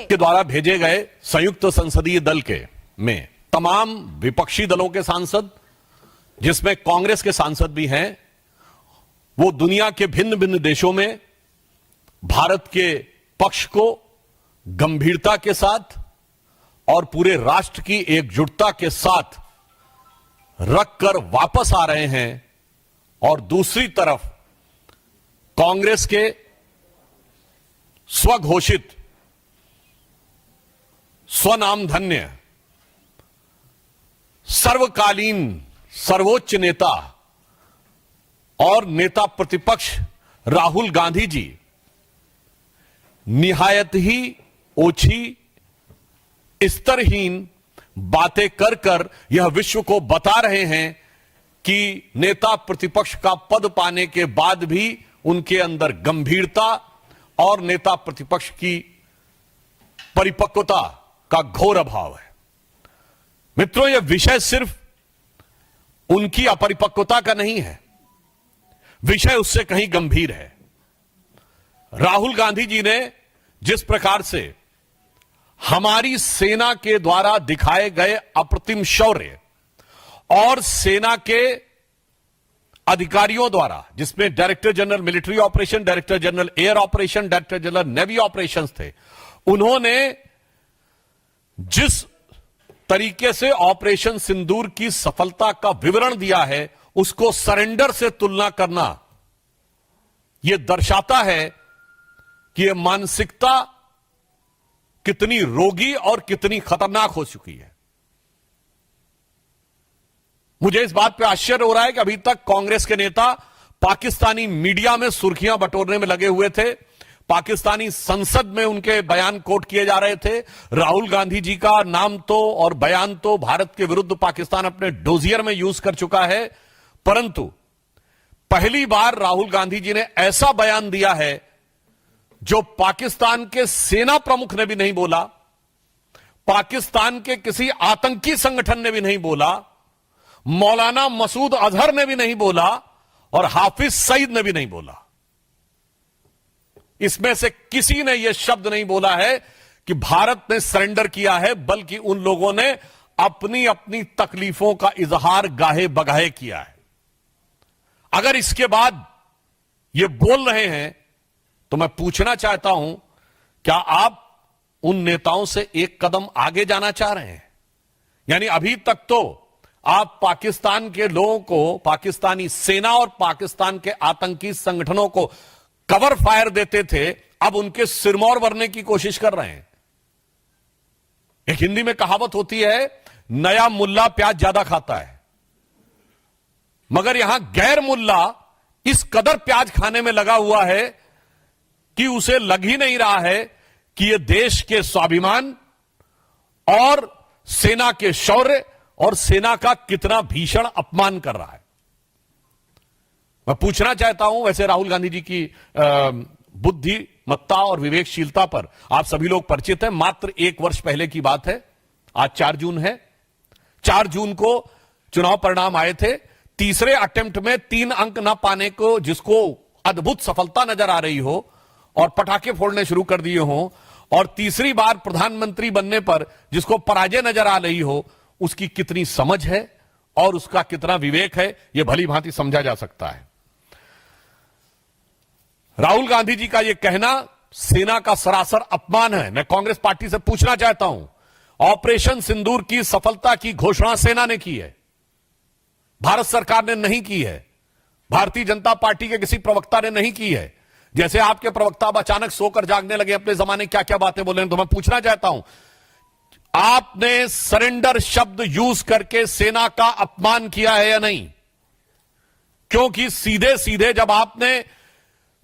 के द्वारा भेजे गए संयुक्त संसदीय दल के में तमाम विपक्षी दलों के सांसद, जिसमें कांग्रेस के सांसद भी हैं, वो दुनिया के भिन्न भिन्न देशों में भारत के पक्ष को गंभीरता के साथ और पूरे राष्ट्र की एकजुटता के साथ रखकर वापस आ रहे हैं। और दूसरी तरफ कांग्रेस के स्वघोषित स्वनामधन्य सर्वकालीन सर्वोच्च नेता और नेता प्रतिपक्ष राहुल गांधी जी निहायत ही ओछी, स्तरहीन बातें कर कर यह विश्व को बता रहे हैं कि नेता प्रतिपक्ष का पद पाने के बाद भी उनके अंदर गंभीरता और नेता प्रतिपक्ष की परिपक्वता का घोर अभाव है। मित्रों, यह विषय सिर्फ उनकी अपरिपक्वता का नहीं है, विषय उससे कहीं गंभीर है। राहुल गांधी जी ने जिस प्रकार से हमारी सेना के द्वारा दिखाए गए अप्रतिम शौर्य और सेना के अधिकारियों द्वारा, जिसमें director general military operation, director general air operation, director general navy operations थे, उन्होंने जिस तरीके से ऑपरेशन सिंदूर की सफलता का विवरण दिया है, उसको सरेंडर से तुलना करना यह दर्शाता है कि यह मानसिकता कितनी रोगी और कितनी खतरनाक हो चुकी है। मुझे इस बात पे आश्चर्य हो रहा है कि अभी तक कांग्रेस के नेता पाकिस्तानी मीडिया में सुर्खियां बटोरने में लगे हुए थे, पाकिस्तानी संसद में उनके बयान कोट किए जा रहे थे। राहुल गांधी जी का नाम तो और बयान तो भारत के विरुद्ध पाकिस्तान अपने डोजियर में यूज कर चुका है, परंतु पहली बार राहुल गांधी जी ने ऐसा बयान दिया है जो पाकिस्तान के सेना प्रमुख ने भी नहीं बोला, पाकिस्तान के किसी आतंकी संगठन ने भी नहीं बोला, मौलाना मसूद अजहर ने भी नहीं बोला और हाफिज सईद ने भी नहीं बोला। इसमें से किसी ने यह शब्द नहीं बोला है कि भारत ने सरेंडर किया है, बल्कि उन लोगों ने अपनी अपनी तकलीफों का इजहार गाहे बगाहे किया है। अगर इसके बाद ये बोल रहे हैं तो मैं पूछना चाहता हूं, क्या आप उन नेताओं से एक कदम आगे जाना चाह रहे हैं? यानी अभी तक तो आप पाकिस्तान के लोगों को, पाकिस्तानी सेना और पाकिस्तान के आतंकी संगठनों को कवर फायर देते थे, अब उनके सिरमौर भरने की कोशिश कर रहे हैं। एक हिंदी में कहावत होती है, नया मुल्ला प्याज ज्यादा खाता है, मगर यहां गैर मुल्ला इस कदर प्याज खाने में लगा हुआ है कि उसे लग ही नहीं रहा है कि यह देश के स्वाभिमान और सेना के शौर्य और सेना का कितना भीषण अपमान कर रहा है। मैं पूछना चाहता हूं, वैसे राहुल गांधी जी की बुद्धिमत्ता और विवेकशीलता पर आप सभी लोग परिचित हैं। मात्र 1 वर्ष पहले की बात है, आज 4 जून है। 4 जून को चुनाव परिणाम आए थे। तीसरे अटेम्प्ट में 3 अंक ना पाने को, जिसको अद्भुत सफलता नजर आ रही हो और पटाखे फोड़ने शुरू कर दिए हो, और तीसरी बार प्रधानमंत्री बनने पर जिसको पराजय नजर आ रही हो, उसकी कितनी समझ है और उसका कितना विवेक है, यह भली भांति समझा जा सकता है। राहुल गांधी जी का यह कहना सेना का सरासर अपमान है। मैं कांग्रेस पार्टी से पूछना चाहता हूं, ऑपरेशन सिंदूर की सफलता की घोषणा सेना ने की है, भारत सरकार ने नहीं की है, भारतीय जनता पार्टी के किसी प्रवक्ता ने नहीं की है। जैसे आपके प्रवक्ता अब अचानक सोकर जागने लगे, अपने जमाने क्या क्या बातें बोले, तो मैं पूछना चाहता हूं, आपने सरेंडर शब्द यूज करके सेना का अपमान किया है या नहीं? क्योंकि सीधे सीधे जब आपने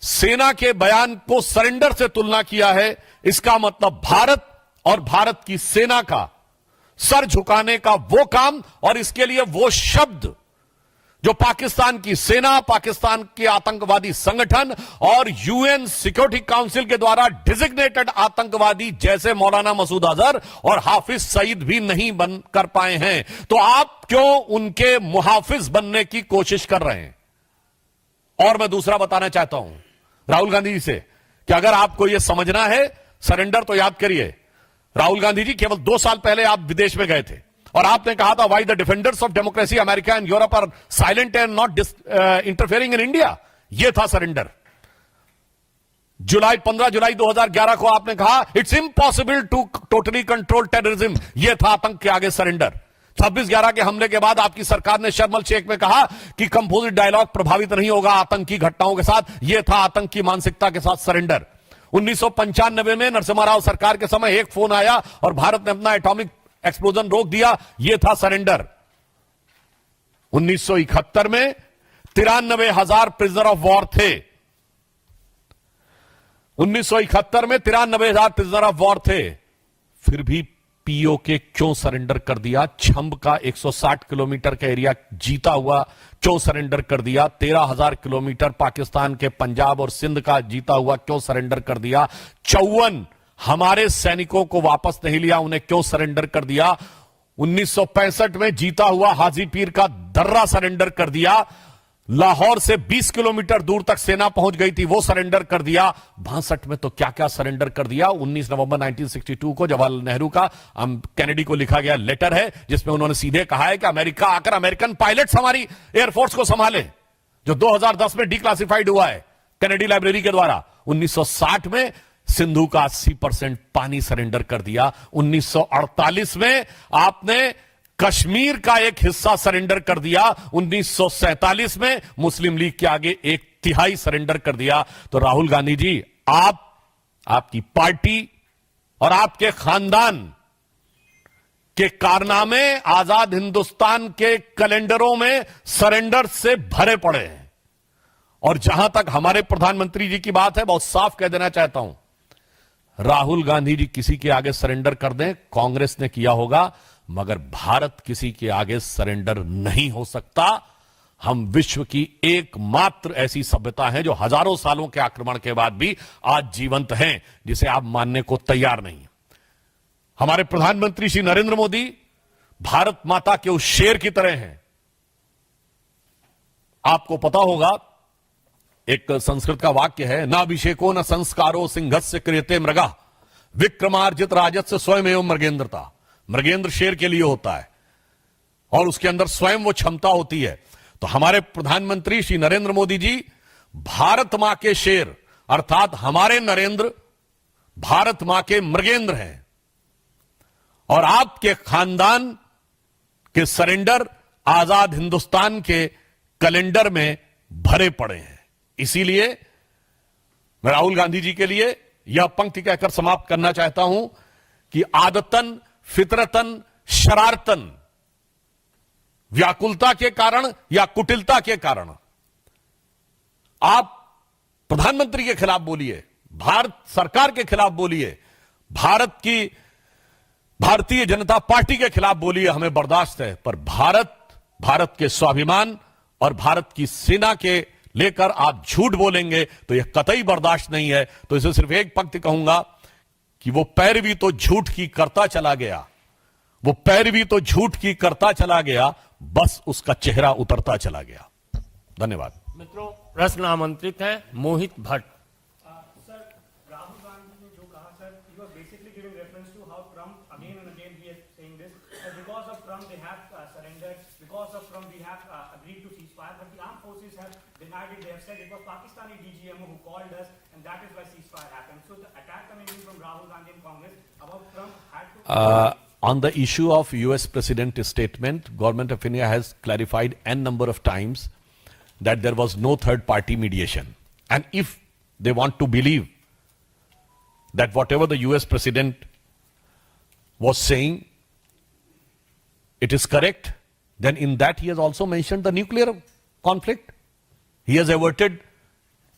सेना के बयान को सरेंडर से तुलना किया है, इसका मतलब भारत और भारत की सेना का सर झुकाने का वो काम और इसके लिए वो शब्द जो पाकिस्तान की सेना, पाकिस्तान के आतंकवादी संगठन और यूएन सिक्योरिटी काउंसिल के द्वारा डिजिग्नेटेड आतंकवादी जैसे मौलाना मसूद अजहर और हाफिज सईद भी नहीं बन कर पाए हैं, तो आप क्यों उनके मुहाफिज बनने की कोशिश कर रहे हैं? और मैं दूसरा बताना चाहता हूं राहुल गांधी जी से कि अगर आपको यह समझना है, सरेंडर तो याद करिए, राहुल गांधी जी, केवल 2 साल पहले आप विदेश में गए थे और आपने कहा था, why the defenders of democracy America and Europe are silent and not interfering in India. यह था सरेंडर। 15 जुलाई 2011 को आपने कहा, it's impossible to totally control terrorism. यह था आतंक के आगे सरेंडर। 26/11 के हमले के बाद आपकी सरकार ने शर्म शेख में कहा कि कंपोजिट डायलॉग प्रभावित नहीं होगा आतंकी घटनाओं के साथ। यह था आतंक की मानसिकता के साथ सरेंडर। 1995 में नरसिम्हा राव सरकार के समय एक फोन आया और भारत ने अपना एटॉमिक एक्सप्लोजन रोक दिया। यह था सरेंडर। 1971 में 93,000 प्रिजनर ऑफ वॉर थे। 1971 में 93,000 प्रिजनर ऑफ वॉर थे। फिर भी पीओके क्यों सरेंडर कर दिया? छंब का 160 किलोमीटर का एरिया जीता हुआ क्यों सरेंडर कर दिया? 13,000 किलोमीटर पाकिस्तान के पंजाब और सिंध का जीता हुआ क्यों सरेंडर कर दिया? 54 हमारे सैनिकों को वापस नहीं लिया, उन्हें क्यों सरेंडर कर दिया? 1965 में जीता हुआ हाजीपीर का दर्रा सरेंडर कर दिया। लाहौर से 20 किलोमीटर दूर तक सेना पहुंच गई थी, वो सरेंडर कर दिया। 62 में तो क्या क्या सरेंडर कर दिया। 19 नवंबर 1962 को जवाहरलाल नेहरू का कैनेडी को लिखा गया लेटर है, जिसमें उन्होंने सीधे कहा है कि अमेरिका आकर अमेरिकन पायलट्स हमारी एयरफोर्स को संभाले, जो 2010 में डिक्लासिफाइड हुआ है कैनेडी लाइब्रेरी के द्वारा। 1960 में सिंधु का 80% पानी सरेंडर कर दिया। 1948 में आपने कश्मीर का एक हिस्सा सरेंडर कर दिया। 1947 में मुस्लिम लीग के आगे 1/3 सरेंडर कर दिया। तो राहुल गांधी जी, आप, आपकी पार्टी और आपके खानदान के कारनामे आजाद हिंदुस्तान के कैलेंडरों में सरेंडर से भरे पड़े हैं। और जहां तक हमारे प्रधानमंत्री जी की बात है, बहुत साफ कह देना चाहता हूं, राहुल गांधी जी किसी के आगे सरेंडर कर दें, कांग्रेस ने किया होगा, मगर भारत किसी के आगे सरेंडर नहीं हो सकता। हम विश्व की एकमात्र ऐसी सभ्यता है जो हजारों सालों के आक्रमण के बाद भी आज जीवंत हैं, जिसे आप मानने को तैयार नहीं। हमारे प्रधानमंत्री श्री नरेंद्र मोदी भारत माता के उस शेर की तरह हैं। आपको पता होगा, एक संस्कृत का वाक्य है, न अभिषेको न संस्कारो सिंहस्य क्रियते मृगा विक्रमार्जित राजस्य स्वयं मृगेंद्रता। मृगेंद्र शेर के लिए होता है और उसके अंदर स्वयं वो क्षमता होती है। तो हमारे प्रधानमंत्री श्री नरेंद्र मोदी जी भारत मां के शेर, अर्थात हमारे नरेंद्र भारत मां के मृगेंद्र हैं। और आपके खानदान के सरेंडर आजाद हिंदुस्तान के कैलेंडर में भरे पड़े हैं। इसीलिए मैं राहुल गांधी जी के लिए यह पंक्ति कहकर समाप्त करना चाहता हूं कि आदतन, फितरतन, शरारतन, व्याकुलता के कारण या कुटिलता के कारण आप प्रधानमंत्री के खिलाफ बोलिए, भारत सरकार के खिलाफ बोलिए, भारतीय जनता पार्टी के खिलाफ बोलिए, हमें बर्दाश्त है। पर भारत के स्वाभिमान और भारत की सेना के लेकर आप झूठ बोलेंगे तो यह कतई बर्दाश्त नहीं है। तो इसे सिर्फ एक पंक्ति कहूंगा कि वो पैरवी तो झूठ की करता चला गया, वो पैरवी तो झूठ की करता चला गया, बस उसका चेहरा उतरता चला गया। धन्यवाद। मित्रों, प्रश्न आमंत्रित है मोहित भट्ट। सर, राहुल गांधी ने जो कहा, sir, you are basically giving reference to how Trump again and again he is saying this, that because of Trump they have surrendered, because of Trump we have agreed to ceasefire, but the armed forces have denied it. They have said it was Pakistani DGMO who called us, and that is why ceasefire happened. So the attack coming in from Rahul Gandhi and Congress about Trump had to. On the issue of US President statement, Government of India has clarified n number of times that there was no third party mediation. And if they want to believe that whatever the US President was saying, it is correct, then in that he has also mentioned the nuclear conflict. He has averted,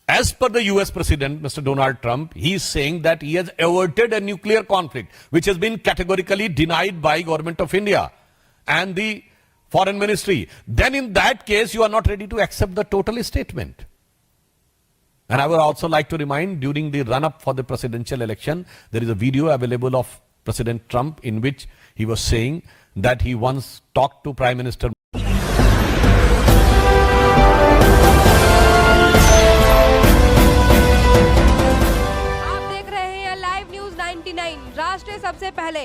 as per the US President, Mr. Donald Trump, he is saying that he has averted a nuclear conflict, which has been categorically denied by Government of India and the Foreign Ministry. Then in that case, you are not ready to accept the total statement. And I would also like to remind, during the run-up for the presidential election, there is a video available of President Trump in which he was saying that he once talked to Prime Minister आप देख रहे हैं live news 9 99 राष्ट्र सबसे पहले।